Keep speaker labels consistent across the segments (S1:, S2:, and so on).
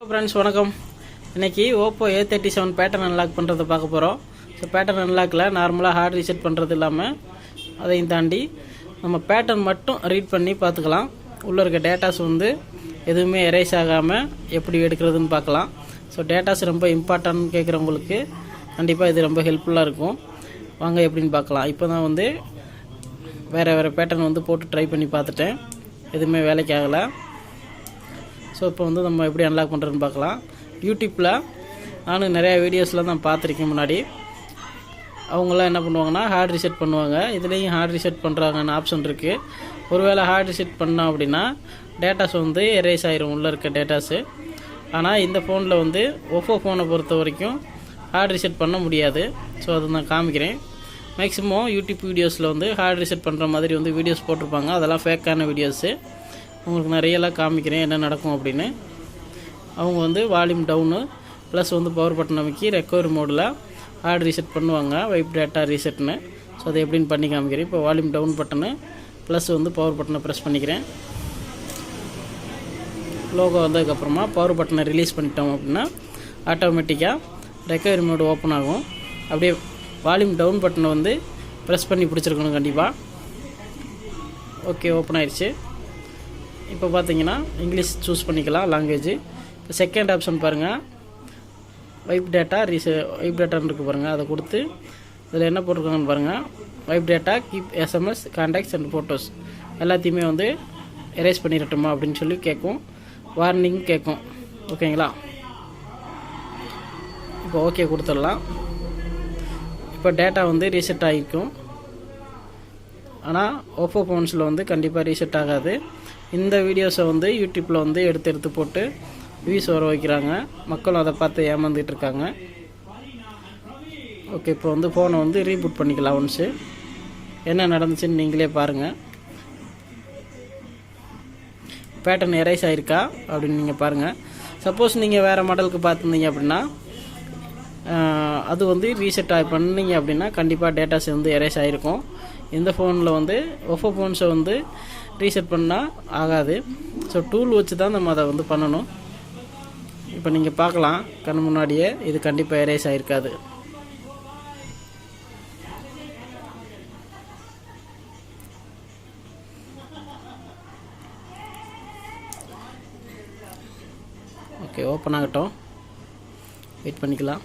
S1: Friends வணக்கம். இன்றைக்கி Oppo A37 pattern unlock பண்ணுறதை பார்க்க போகிறோம். ஸோ பேட்டர்ன் அன்லாக்கில் நார்மலாக ஹார்ட் ரீசெட் பண்ணுறது இல்லாமல் அதையும் தாண்டி நம்ம பேட்டர்ன் மட்டும் ரீட் பண்ணி பார்த்துக்கலாம். உள்ளே இருக்க டேட்டாஸ் எதுவுமே எரேஸ் ஆகாமல் எப்படி எடுக்கிறதுன்னு பார்க்கலாம். ஸோ டேட்டாஸ் ரொம்ப இம்பார்ட்டன்ட் கேட்குறவங்களுக்கு கண்டிப்பாக இது ரொம்ப ஹெல்ப்ஃபுல்லாக இருக்கும். வாங்க எப்படின்னு பார்க்கலாம். இப்போ தான் வேறு பேட்டர்ன் போட்டு ட்ரை பண்ணி பார்த்துட்டேன், எதுவுமே வேலைக்கு ஆகலை. ஸோ இப்போ நம்ம எப்படி அன்லாக் பண்ணுறதுன்னு பார்க்கலாம். யூடியூப்பில் நானும் நிறையா வீடியோஸில் தான் பார்த்துருக்கேன். முன்னாடி அவங்களாம் என்ன பண்ணுவாங்கன்னா ஹார்ட் ரீசெட் பண்ணுவாங்க. இதுலேயும் ஹார்ட் ரீசெட் பண்ணுறாங்கன்னு ஆப்ஷன் இருக்குது. ஒருவேளை ஹார்ட் ரீசெட் பண்ணோம் அப்படின்னா டேட்டாஸ் எரேஸ் ஆகிரும், உள்ளே இருக்க டேட்டாஸு. ஆனால் இந்த ஃபோனில் Oppo ஃபோனை பொறுத்த வரைக்கும் ஹார்ட் ரீசெட் பண்ண முடியாது. ஸோ அதை நான் காமிக்கிறேன். மேக்ஸிமம் யூடியூப் வீடியோஸில் ஹார்ட் ரீசெட் பண்ணுற மாதிரி வீடியோஸ் போட்டிருப்பாங்க. அதெல்லாம் ஃபேக்கான வீடியோஸு. உங்களுக்கு நான் ரியலாக காமிக்கிறேன் என்ன நடக்கும் அப்படின்னு. அவங்க volume down plus power button அமைக்கி ரெக்கவரி மோடில் ஹார்ட் ரீசெட் பண்ணுவாங்க, வைப் டேட்டா ரீசெட்னு. ஸோ அதை எப்படின்னு பண்ணி காமிக்கிறேன். இப்போ volume down button plus power பட்டனை ப்ரெஸ் பண்ணிக்கிறேன். லோகோ வந்ததுக்கப்புறமா பவர் பட்டனை ரிலீஸ் பண்ணிட்டோம் அப்படின்னா ஆட்டோமேட்டிக்காக ரெக்கவரி மோடு ஓப்பன் ஆகும். அப்படியே வால்யூம் டவுன் பட்டனை ப்ரெஸ் பண்ணி பிடிச்சிருக்கணும் கண்டிப்பாக. ஓகே, ஓப்பன் ஆயிடுச்சு. இப்போ பார்த்தீங்கன்னா இங்கிலீஷ் சூஸ் பண்ணிக்கலாம், லாங்குவேஜ். இப்போ செகண்ட் ஆப்ஷன் பாருங்கள், வைப் டேட்டான்னு இருக்குது பாருங்கள். அதை கொடுத்து இதில் என்ன போட்டிருக்காங்கன்னு பாருங்கள். Vibe data keep SMS contacts and photos எல்லாத்தையுமே எரேஸ் பண்ணிடட்டுமா அப்படின்னு சொல்லி கேட்கும். வார்னிங் கேட்கும். ஓகேங்களா? இப்போ ஓகே கொடுத்துடலாம். இப்போ டேட்டா ரீசெட் ஆகிருக்கும். ஆனால் Oppo ஃபோன்ஸில் கண்டிப்பாக ரீசெட் ஆகாது. இந்த வீடியோஸை யூடியூப்பில் எடுத்து போட்டு வியூஸ் வர வைக்கிறாங்க. மக்களும் அதை பார்த்து ஏமாந்துட்டு இருக்காங்க. ஓகே, இப்போ ஃபோனை ரீபூட் பண்ணிக்கலாம். ஒன்ஸு என்ன நடந்துச்சுன்னு நீங்களே பாருங்கள். பேட்டர்ன் எரேஸ் ஆகிருக்கா அப்படின்னு நீங்கள் பாருங்கள். சப்போஸ் நீங்கள் வேறு மாடலுக்கு பார்த்துருந்தீங்க அப்படின்னா அது ரீசெட் பண்ணீங்க அப்படின்னா கண்டிப்பாக டேட்டாஸ் எரேஸ் ஆகிருக்கும். இந்த ஃபோனில் Oppo ஃபோன்ஸை ரீசெட் பண்ணால் ஆகாது. ஸோ டூல் வச்சு தான் நம்ம அதை பண்ணணும். இப்போ நீங்கள் பார்க்கலாம் கண் முன்னாடியே, இது கண்டிப்பாக எரேஸ் ஆகிருக்காது. ஓகே, ஓப்பன் ஆகட்டும், வெயிட் பண்ணிக்கலாம்.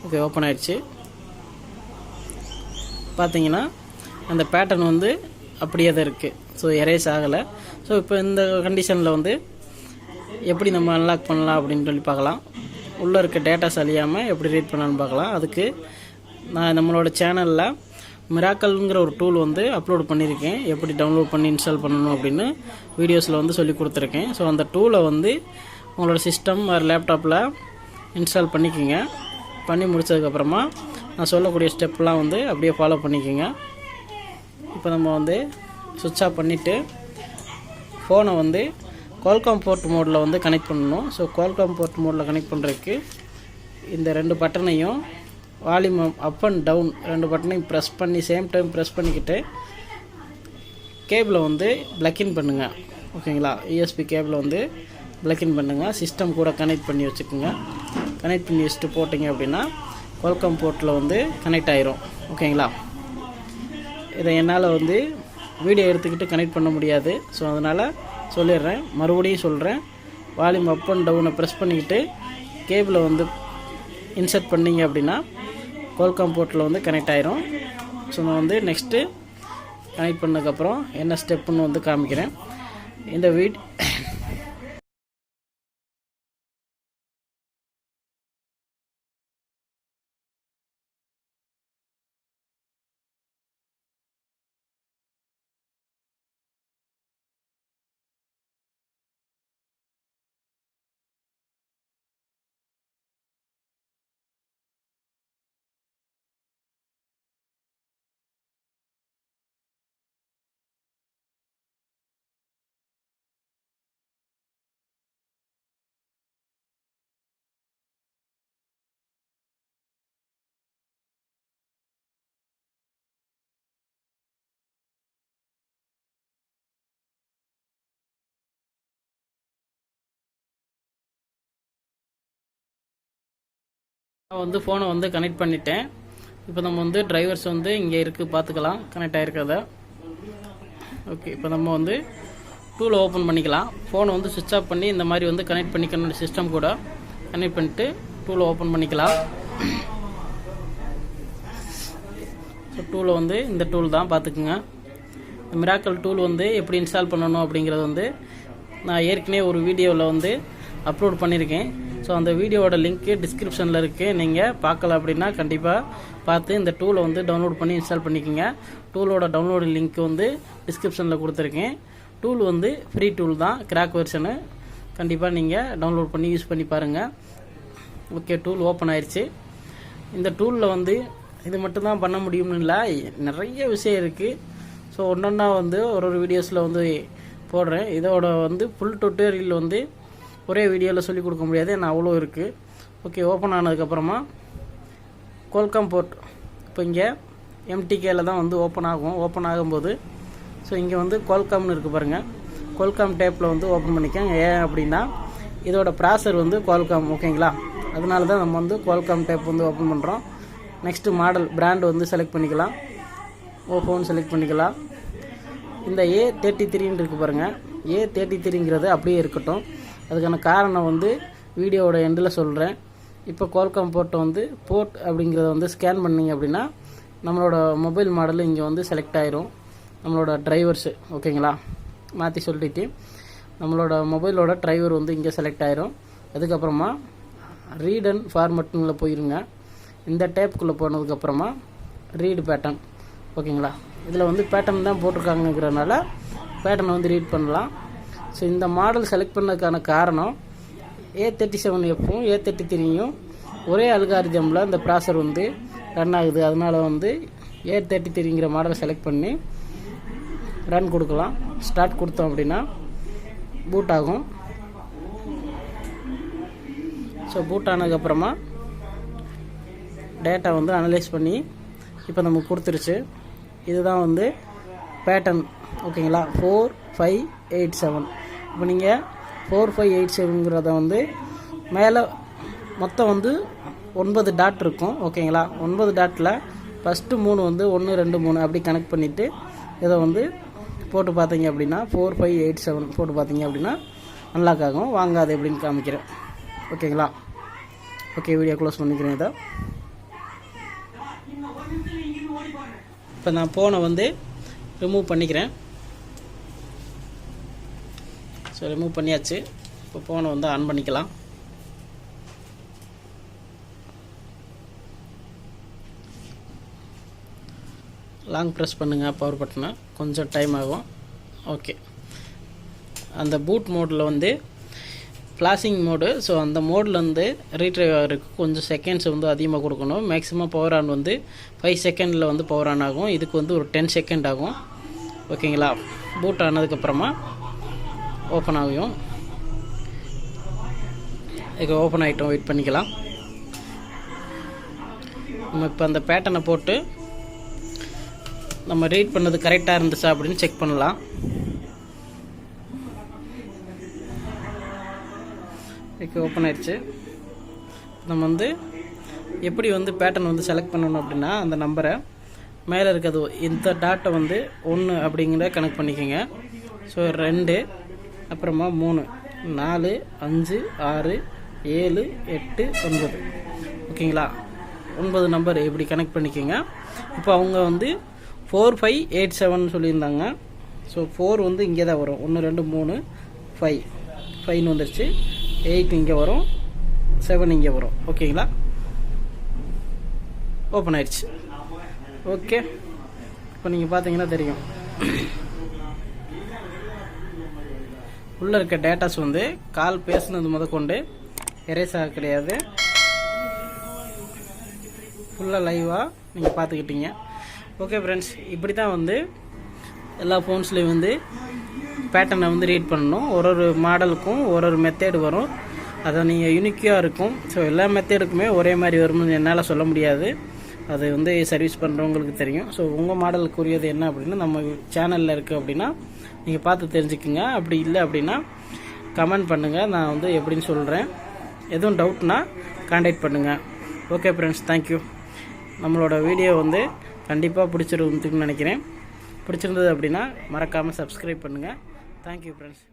S1: ஓகே, ஓப்பன் ஆகிடுச்சு. பார்த்தீங்கன்னா அந்த பேட்டர்ன் அப்படியே தான் இருக்குது. ஸோ எரேஸ் ஆகலை. ஸோ இப்போ இந்த கண்டிஷனில் எப்படி நம்ம அன்லாக் பண்ணலாம் அப்படின்னு சொல்லி பார்க்கலாம். உள்ளே இருக்க டேட்டாஸ் அழியாமல் எப்படி ரீட் பண்ணலான்னு பார்க்கலாம். அதுக்கு நான் நம்மளோட சேனலில் மிராக்கல்ங்கிற ஒரு டூல் அப்லோட் பண்ணியிருக்கேன். எப்படி டவுன்லோட் பண்ணி இன்ஸ்டால் பண்ணணும் அப்படின்னு வீடியோஸில் சொல்லி கொடுத்துருக்கேன். ஸோ அந்த டூலை உங்களோட சிஸ்டம் ஒரு லேப்டாப்பில் இன்ஸ்டால் பண்ணிக்கோங்க. பண்ணி முடித்ததுக்கப்புறமா நான் சொல்லக்கூடிய ஸ்டெப்லாம் அப்படியே ஃபாலோ பண்ணிக்கோங்க. இப்போ நம்ம சுவிட்ச் ஆஃப் பண்ணிவிட்டு ஃபோனை குவால்காம் போர்ட் மோடில் கனெக்ட் பண்ணணும். ஸோ குவால்காம் போர்ட் மோடில் கனெக்ட் பண்ணுறதுக்கு இந்த ரெண்டு பட்டனையும் வால்யூம் அப் அண்ட் டவுன் ரெண்டு பட்டனையும் ப்ரெஸ் பண்ணி சேம் டைம் ப்ரெஸ் பண்ணிக்கிட்டு கேபிளை பிளக்கின் பண்ணுங்கள். ஓகேங்களா? USB கேபிளை பிளக்கின் பண்ணுங்கள். சிஸ்டம் கூட கனெக்ட் பண்ணி வச்சுக்கோங்க. கனெக்ட் பண்ணி வச்சுட்டு போட்டிங்க அப்படின்னா குவால்காம் போர்ட்டில் கனெக்ட் ஆயிரும். ஓகேங்களா? இதை என்னால் வீடியோ எடுத்துக்கிட்டு கனெக்ட் பண்ண முடியாது. ஸோ அதனால் சொல்லிடுறேன், மறுபடியும் சொல்கிறேன். வால்யூம் அப் அண்ட் டவுனை ப்ரெஸ் பண்ணிக்கிட்டு கேபிளை இன்சர்ட் பண்ணிங்க அப்படின்னா குவால்காம் போர்ட்டில் கனெக்ட் ஆயிரும். ஸோ நான் நெக்ஸ்ட்டு கனெக்ட் பண்ணதுக்கப்புறம் என்ன ஸ்டெப்புன்னு காமிக்கிறேன். இந்த நான் வந்து ஃபோனை வந்து கனெக்ட் பண்ணிட்டேன். இப்போ நம்ம வந்து டிரைவர்ஸ் வந்து இங்கே இருக்குது பார்த்துக்கலாம், கனெக்ட் ஆகிருக்கிறத. ஓகே, இப்போ நம்ம வந்து டூலை ஓப்பன் பண்ணிக்கலாம். ஃபோனை வந்து சுவிட்ச் ஆஃப் பண்ணி இந்த மாதிரி வந்து கனெக்ட் பண்ணிக்கணும், சிஸ்டம் கூட கனெக்ட் பண்ணிவிட்டு டூலை ஓப்பன் பண்ணிக்கலாம். ஸோ டூலை வந்து இந்த டூல் தான் பார்த்துக்குங்க. மிராக்கல் டூல் வந்து எப்படி இன்ஸ்டால் பண்ணணும் அப்படிங்கிறது வந்து நான் ஏற்கனவே ஒரு வீடியோவில் வந்து அப்லோட் பண்ணியிருக்கேன். ஸோ அந்த வீடியோவோட லிங்க்கு டிஸ்கிரிப்ஷனில் இருக்குது. நீங்கள் பார்க்கல அப்படின்னா கண்டிப்பாக பார்த்து இந்த டூலை வந்து டவுன்லோட் பண்ணி இன்ஸ்டால் பண்ணிக்கோங்க. டூலோட டவுன்லோடு லிங்க் வந்து டிஸ்கிரிப்ஷனில் கொடுத்துருக்கேன். டூல் வந்து ஃப்ரீ டூல் தான், கிராக் வெர்ஷனு. கண்டிப்பாக நீங்கள் டவுன்லோட் பண்ணி யூஸ் பண்ணி பாருங்கள். ஓகே, டூல் ஓப்பன் ஆயிடுச்சு. இந்த டூலில் வந்து இது மட்டும்தான் பண்ண முடியும்னு இல்லை, நிறைய விஷயம் இருக்குது. ஸோ ஒன்றொன்னா வந்து ஒரு வீடியோஸில் வந்து போடுறேன். இதோட வந்து ஃபுல் டுட்டோரியல் வந்து ஒரே வீடியோவில் சொல்லிக் கொடுக்க முடியாது, நான் அவ்வளோ இருக்குது. ஓகே, ஓப்பன் ஆனதுக்கப்புறமா qualcomm போர்ட் இப்போ இங்கே எம்டிகேல தான் வந்து ஓப்பன் ஆகும். ஓப்பன் ஆகும்போது ஸோ இங்கே வந்து qualcommனு இருக்குது பாருங்கள். qualcomm டேப்பில் வந்து ஓப்பன் பண்ணிக்கோங்க. ஏன் அப்படின்னா இதோட ப்ராசர் வந்து qualcomm, ஓகேங்களா? அதனால தான் நம்ம வந்து qualcomm டேப் வந்து ஓப்பன் பண்ணுறோம். நெக்ஸ்ட்டு மாடல் பிராண்ட் வந்து செலக்ட் பண்ணிக்கலாம். ஓப்போன்னு செலக்ட் பண்ணிக்கலாம். இந்த A33ன்னு இருக்குது பாருங்கள். A33ங்கிறது அப்படியே இருக்கட்டும். அதுக்கான காரணம் வந்து வீடியோவோட எண்டில் சொல்கிறேன். இப்போ qualcomm போர்ட்டை வந்து போர்ட் அப்படிங்கிறத வந்து ஸ்கேன் பண்ணிங்க அப்படின்னா நம்மளோட மொபைல் மாடல் இங்கே வந்து செலக்ட் ஆயிரும். நம்மளோட டிரைவர்ஸு, ஓகேங்களா? மாற்றி சொல்லிட்டு நம்மளோட மொபைலோட டிரைவர் வந்து இங்கே செலக்ட் ஆயிரும். அதுக்கப்புறமா ரீட் அண்ட் ஃபார்மேட்டுங்களை போயிருங்க. இந்த டேப்புக்குள்ளே போனதுக்கப்புறமா ரீடு பேட்டர்ன், ஓகேங்களா? இதில் வந்து பேட்டர்ன் தான் போட்டிருக்காங்கிறதுனால பேட்டர்னை வந்து ரீட் பண்ணலாம். ஸோ இந்த மாடல் செலக்ட் பண்ணதுக்கான காரணம் A37fம் A33யும் ஒரே அல்காரிதமில் இந்த ப்ராசர் வந்து ரன் ஆகுது. அதனால் வந்து A33ங்கிற மாடலை செலக்ட் பண்ணி ரன் கொடுக்கலாம். ஸ்டார்ட் கொடுத்தோம் அப்படின்னா பூட் ஆகும். ஸோ பூட் ஆனதுக்கப்புறமா டேட்டா வந்து அனலைஸ் பண்ணி இப்போ நமக்கு கொடுத்துருச்சு. இதுதான் வந்து பேட்டர்ன், ஓகேங்களா? 4587. இப்போ நீங்கள் 4587ங்கிறத வந்து மேலே மொத்தம் வந்து 9 டாட் இருக்கும், ஓகேங்களா? 9 டாட்டில் ஃபஸ்ட்டு 3 வந்து 1 2 3 அப்படி கனெக்ட் பண்ணிவிட்டு இதை வந்து போட்டு பார்த்தீங்க அப்படின்னா 4587 போட்டு பார்த்தீங்க அப்படின்னா அன்லாக் ஆகும். வாங்க அது எப்படின்னு காமிக்கிறேன், ஓகேங்களா? ஓகே, வீடியோ க்ளோஸ் பண்ணிக்கிறேன். இதை இப்போ நான் ஃபோனை வந்து ரிமூவ் பண்ணிக்கிறேன். ஸோ ரிமூவ் பண்ணியாச்சு. இப்போ ஃபோனை வந்து ஆன் பண்ணிக்கலாம். லாங் ப்ரெஸ் பண்ணுங்கள் பவர் பட்டனை, கொஞ்சம் டைம் ஆகும். ஓகே, அந்த பூட் மோடில் வந்து ஃப்ளாஷிங் மோடு. ஸோ அந்த மோடில் வந்து ரீட்ரைவ் ஆகிறதுக்கு கொஞ்சம் செகண்ட்ஸ் வந்து அதிகமாக கொடுக்கணும். மேக்ஸிமம் பவர் ஆன் வந்து 5 செகண்டில் வந்து பவர் ஆன் ஆகும். இதுக்கு வந்து ஒரு 10 செகண்ட் ஆகும், ஓகேங்களா? பூட் ஆனதுக்கப்புறமா ஓப்பன் ஆகும். இது ஓப்பன் ஆகிட்டோம், வெயிட் பண்ணிக்கலாம். நம்ம இப்போ அந்த பேட்டர்னை போட்டு நம்ம ரீட் பண்ணது கரெக்டாக இருந்துச்சா அப்படின்னு செக் பண்ணலாம். ஓகே, ஓப்பன் ஆயிடுச்சு. நம்ம வந்து எப்படி வந்து பேட்டர்ன் வந்து செலக்ட் பண்ணணும் அப்படின்னா அந்த நம்பரை மேலே இருக்கிறது இந்த டாட்டை வந்து 1 அப்படிங்கிற கனெக்ட் பண்ணிக்கோங்க. ஸோ 2, அப்புறமா 3 4 5 6 7 8 9, ஓகேங்களா? 9 நம்பர் இப்படி கனெக்ட் பண்ணிக்கோங்க. இப்போ அவங்க வந்து 4587 சொல்லியிருந்தாங்க. ஸோ 4 வந்து இங்கே தான் வரும். 1 2 3 5 வந்துருச்சு. 8 இங்கே வரும், 7 இங்கே வரும், ஓகேங்களா? ஓப்பன் ஆயிடுச்சு. ஓகே, இப்போ நீங்கள் பார்த்தீங்கன்னா தெரியும் உள்ளே இருக்க டேட்டாஸ் வந்து கால் பேசுனது முதற்கொண்டு எரேஸ் ஆக கிடையாது. ஃபுல்லாக லைவாக நீங்கள் பார்த்துக்கிட்டீங்க. ஓகே ஃப்ரெண்ட்ஸ், இப்படி தான் வந்து எல்லா ஃபோன்ஸ்லேயும் வந்து பேட்டர்னை வந்து ரீட் பண்ணணும். ஒரு மாடலுக்கும் ஒரு மெத்தேடு வரும், அதை நீங்கள் யூனிக்காக இருக்கும். ஸோ எல்லா மெத்தேடுக்குமே ஒரே மாதிரி வரும்னு என்னால் சொல்ல முடியாது. அது வந்து சர்வீஸ் பண்ணுறவங்களுக்கு தெரியும். ஸோ உங்கள் மாடலுக்குரியது என்ன அப்படின்னு நம்ம சேனலில் இருக்குது அப்படின்னா நீங்கள் பார்த்து தெரிஞ்சுக்குங்க. அப்படி இல்லை அப்படின்னா கமெண்ட் பண்ணுங்கள், நான் வந்து எப்படின்னு சொல்கிறேன். எதுவும் டவுட்னா கான்டாக்ட் பண்ணுங்கள். Okay friends, thank you. நம்மளோட வீடியோ வந்து கண்டிப்பாக பிடிச்சிருந்துன்னு நினைக்கிறேன். பிடிச்சிருந்தது அப்படின்னா மறக்காமல் சப்ஸ்கிரைப் பண்ணுங்கள். Thank you friends.